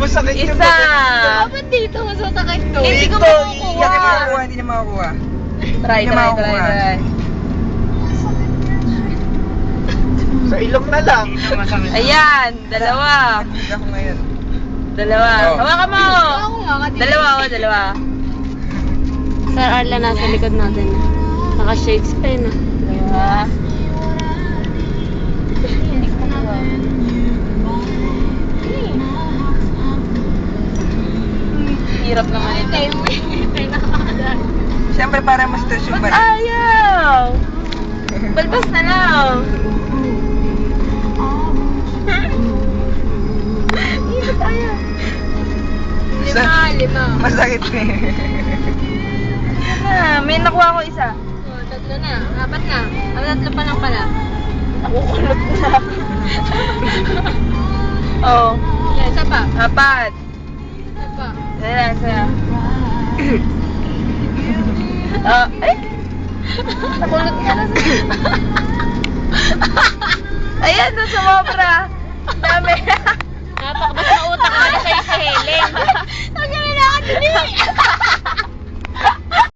Masakit yung Isa. Dapat dito, masasakit to. Hindi ko Dito, makukuha. hindi na makukuha. Try. Hindi makukuha. Sa ilong na lang. Ayan, dalawa. Hindi ako ngayon. Dalawa. Oh. Hawakan mo. Ako nga, Dalawa, dalawa. Sir Arla nasa likod natin. Naka-shades pa yun. Dalawa. Hindi ko makuha. Hirap naman ito. Siyempre para ma-stress yung balik. Ayaw! Balbas na lang. Hirap ayaw. Lima. Masakit eh. May nakuha ko isa. Oh, tatlo na. Apat na. Tatlo pa lang pala. Nakukulot na. Oh. Isa pa. Apat. Isa pa. Isa. Ay! Nakulot ka na. Ayan, sumobra. Dami.